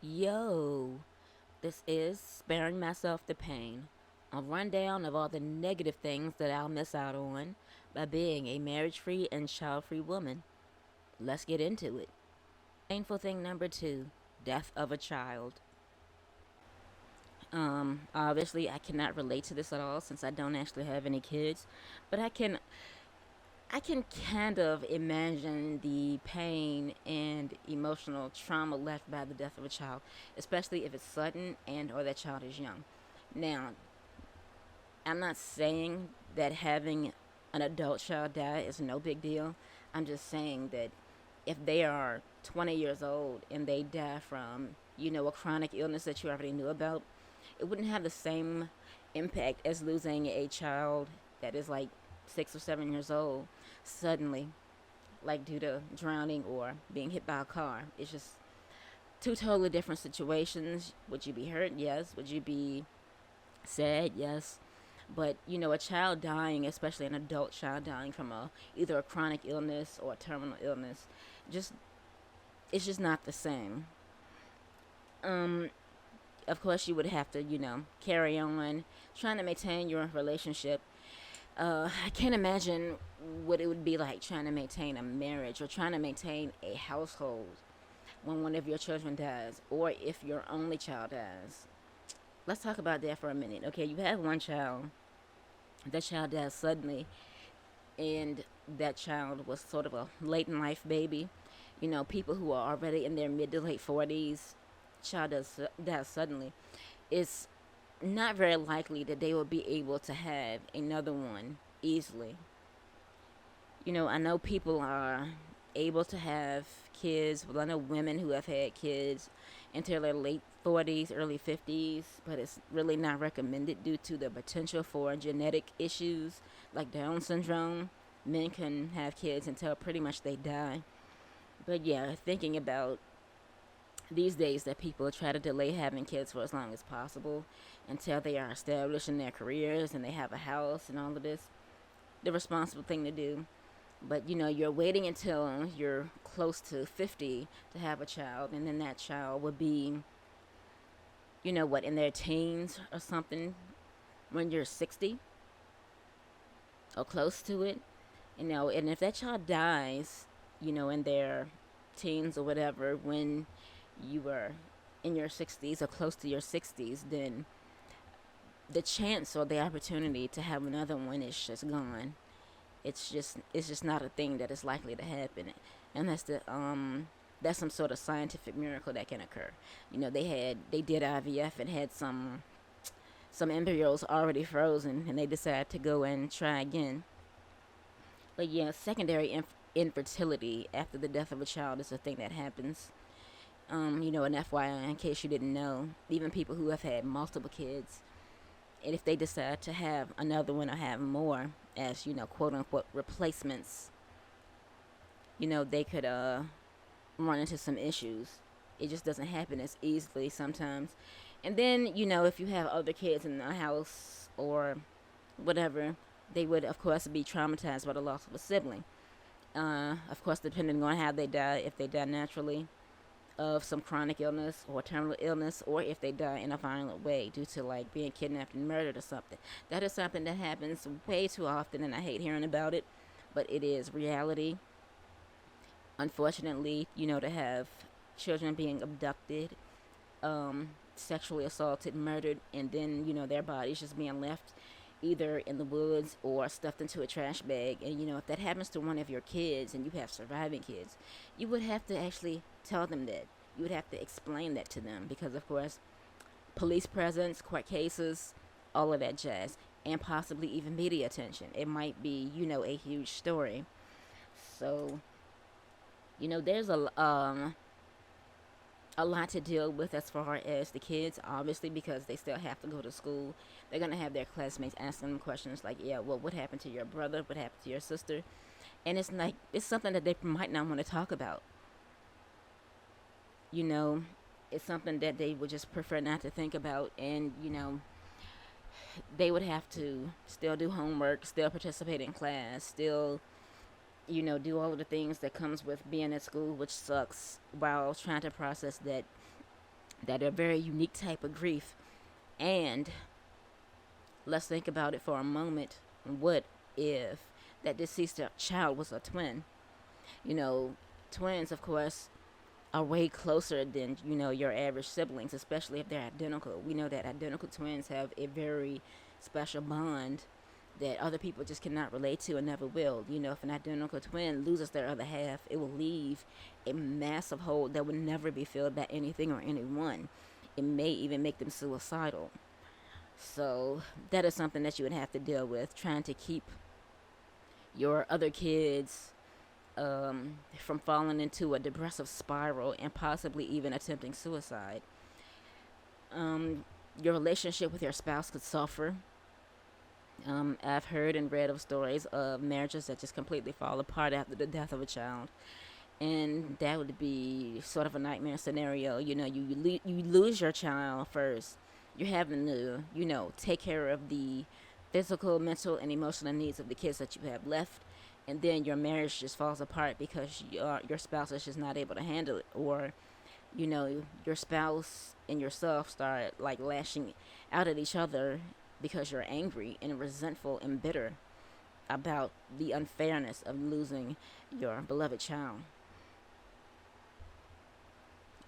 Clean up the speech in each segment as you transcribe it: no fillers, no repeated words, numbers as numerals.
Yo, this is Sparing Myself the Pain, a rundown of all the negative things that I'll miss out on by being a marriage free and child free woman. Let's get into it. Painful thing number two, death of a child. Obviously, I cannot relate to this at all since I don't actually have any kids, but I can kind of imagine the pain and emotional trauma left by the death of a child, especially if it's sudden and or that child is young. Now, I'm not saying that having an adult child die is no big deal. I'm just saying that if they are 20 years old and they die from, a chronic illness that you already knew about, it wouldn't have the same impact as losing a child that is like 6 or 7 years old suddenly, like due to drowning or being hit by a car. It's just two totally different situations. Would you be hurt? Yes. Would you be sad? Yes. But a child dying, especially an adult child dying from either a chronic illness or a terminal illness, just it's just not the same. Um, of course, you would have to carry on trying to maintain your relationship. I can't imagine what it would be like trying to maintain a marriage or trying to maintain a household when one of your children dies or if your only child dies. Let's talk about that for a minute. Okay, you have one child. That child dies suddenly, and that child was sort of a late in life baby. People who are already in their mid to late 40s, dies suddenly. It's not very likely that they will be able to have another one easily. I know people are able to have kids. Well, I know women who have had kids until their late 40s, early 50s, but it's really not recommended due to the potential for genetic issues like Down syndrome. Men can have kids until pretty much they die. But yeah, thinking about these days that people try to delay having kids for as long as possible until they are established in their careers and they have a house and all of this, the responsible thing to do. But you're waiting until you're close to 50 to have a child, and then that child would be, what, in their teens or something when you're 60 or close to it. And if that child dies, in their teens or whatever, when you were in your 60s or close to your 60s, then the chance or the opportunity to have another one is just gone. It's just not a thing that is likely to happen unless that's some sort of scientific miracle that can occur. They did IVF and had some embryos already frozen, and they decided to go and try again. But yeah, secondary infertility after the death of a child is a thing that happens. An FYI, in case you didn't know, even people who have had multiple kids, and if they decide to have another one or have more as, quote unquote replacements, they could run into some issues. It just doesn't happen as easily sometimes. And then, if you have other kids in the house or whatever, they would, of course, be traumatized by the loss of a sibling. Of course, depending on how they die, if they die naturally of some chronic illness or terminal illness, or if they die in a violent way due to like being kidnapped and murdered or something. That is something that happens way too often, and I hate hearing about it, but it is reality. Unfortunately, to have children being abducted, sexually assaulted, murdered, and then, their bodies just being left either in the woods or stuffed into a trash bag. And, if that happens to one of your kids and you have surviving kids, you would have to actually tell them that. You would have to explain that to them because, of course, police presence, court cases, all of that jazz, and possibly even media attention. It might be, a huge story. So, there's a lot to deal with as far as the kids, obviously, because they still have to go to school. They're going to have their classmates asking them questions like, yeah, well, what happened to your brother? What happened to your sister? And it's like, it's something that they might not want to talk about. You know, it's something that they would just prefer not to think about. And, they would have to still do homework, still participate in class, still do all of the things that comes with being at school, which sucks, while trying to process that that are very unique type of grief. And let's think about it for a moment. What if that deceased child was a twin? You know, twins, of course, are way closer than, your average siblings, especially if they're identical. We know that identical twins have a very special bond that other people just cannot relate to and never will. If an identical twin loses their other half, it will leave a massive hole that will never be filled by anything or anyone. It may even make them suicidal. So that is something that you would have to deal with, trying to keep your other kids from falling into a depressive spiral and possibly even attempting suicide. Your relationship with your spouse could suffer. I've heard and read of stories of marriages that just completely fall apart after the death of a child. And that would be sort of a nightmare scenario. You lose your child first. You're having to, take care of the physical, mental, and emotional needs of the kids that you have left. And then your marriage just falls apart because your spouse is just not able to handle it. Or, your spouse and yourself start like lashing out at each other because you're angry and resentful and bitter about the unfairness of losing your beloved child.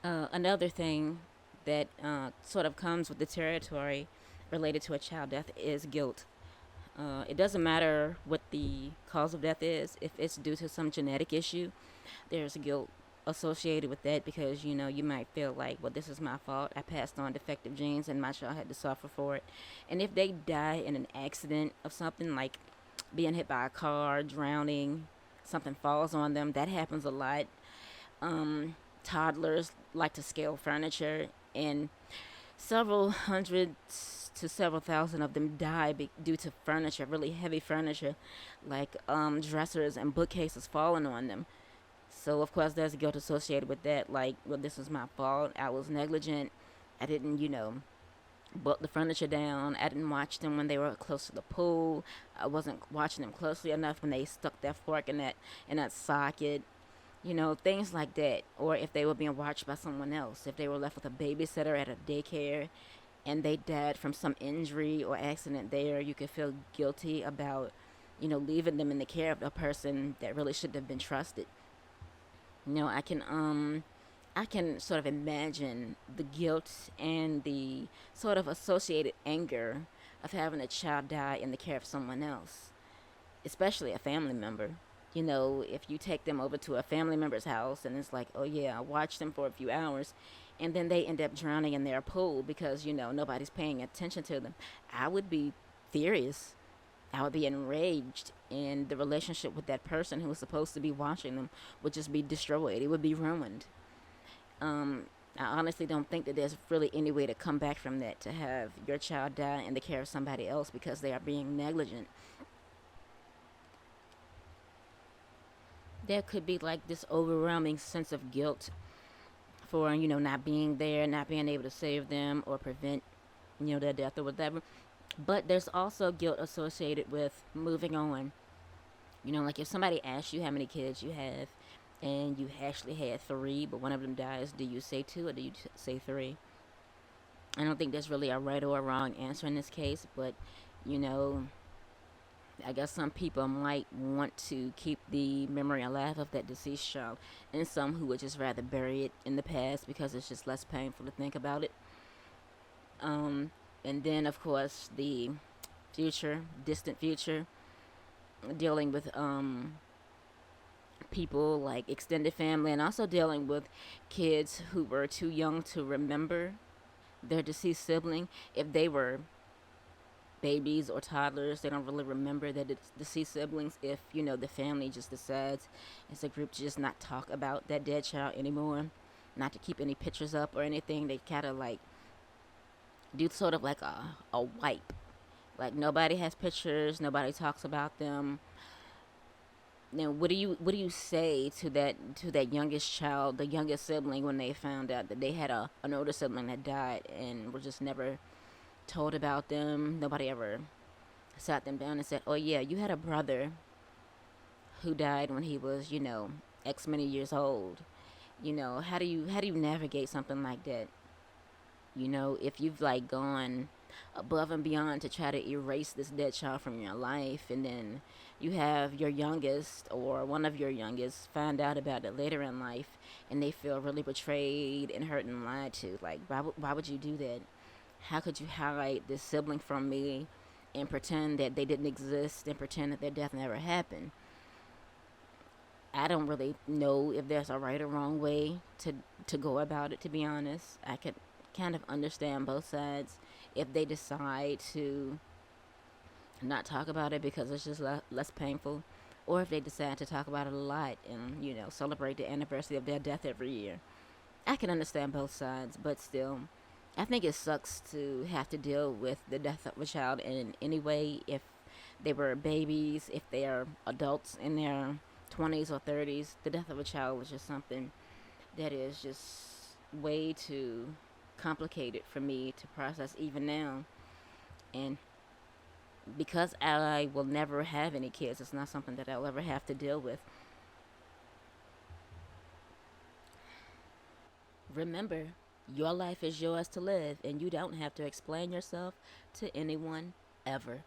Another thing that sort of comes with the territory related to a child death is guilt. It doesn't matter what the cause of death is. If it's due to some genetic issue, there's guilt associated with that because, you might feel like, well, this is my fault. I passed on defective genes and my child had to suffer for it. And if they die in an accident of something like being hit by a car, drowning, something falls on them, that happens a lot. Toddlers like to scale furniture, and several hundred to several thousand of them die due to furniture, really heavy furniture, like dressers and bookcases falling on them. So of course there's guilt associated with that. Like, well, this was my fault. I was negligent. I didn't, bolt the furniture down. I didn't watch them when they were close to the pool. I wasn't watching them closely enough when they stuck that fork in that socket. Things like that. Or if they were being watched by someone else. If they were left with a babysitter at a daycare and they died from some injury or accident there, you could feel guilty about, leaving them in the care of a person that really shouldn't have been trusted. I can sort of imagine the guilt and the sort of associated anger of having a child die in the care of someone else, especially a family member. If you take them over to a family member's house and it's like, oh yeah, I watched them for a few hours and then they end up drowning in their pool because, nobody's paying attention to them, I would be furious. I would be enraged, and the relationship with that person who was supposed to be watching them would just be destroyed. It would be ruined. I honestly don't think that there's really any way to come back from that, to have your child die in the care of somebody else because they are being negligent. There could be like this overwhelming sense of guilt for, not being there, not being able to save them or prevent, their death or whatever. But there's also guilt associated with moving on. Like if somebody asks you how many kids you have and you actually had three, but one of them dies, do you say two or do you say three? I don't think there's really a right or a wrong answer in this case, but, you know, I guess some people might want to keep the memory alive of that deceased child, and some who would just rather bury it in the past because it's just less painful to think about it. Um, and then, of course, the future, distant future, dealing with people like extended family, and also dealing with kids who were too young to remember their deceased sibling. If they were babies or toddlers, they don't really remember their deceased siblings. If, the family just decides as a group to just not talk about that dead child anymore, not to keep any pictures up or anything, they kind of like do sort of like a wipe. Like nobody has pictures, nobody talks about them. Now, what do you say to that youngest child, the youngest sibling, when they found out that they had an older sibling that died and were just never told about them? Nobody ever sat them down and said, "Oh yeah, you had a brother who died when he was, X many years old." How do you navigate something like that? If you've like gone above and beyond to try to erase this dead child from your life, and then you have your youngest or one of your youngest find out about it later in life, and they feel really betrayed and hurt and lied to. Like, why would you do that? How could you highlight this sibling from me and pretend that they didn't exist and pretend that their death never happened? I don't really know if there's a right or wrong way to go about it. To be honest, I could kind of understand both sides. If they decide to not talk about it because it's just less painful, or if they decide to talk about it a lot and celebrate the anniversary of their death every year. I can understand both sides, but still, I think it sucks to have to deal with the death of a child in any way. If they were babies, if they are adults in their 20s or 30s, the death of a child was just something that is just way too complicated for me to process even now. And because I will never have any kids, it's not something that I'll ever have to deal with. Remember, your life is yours to live, and you don't have to explain yourself to anyone ever.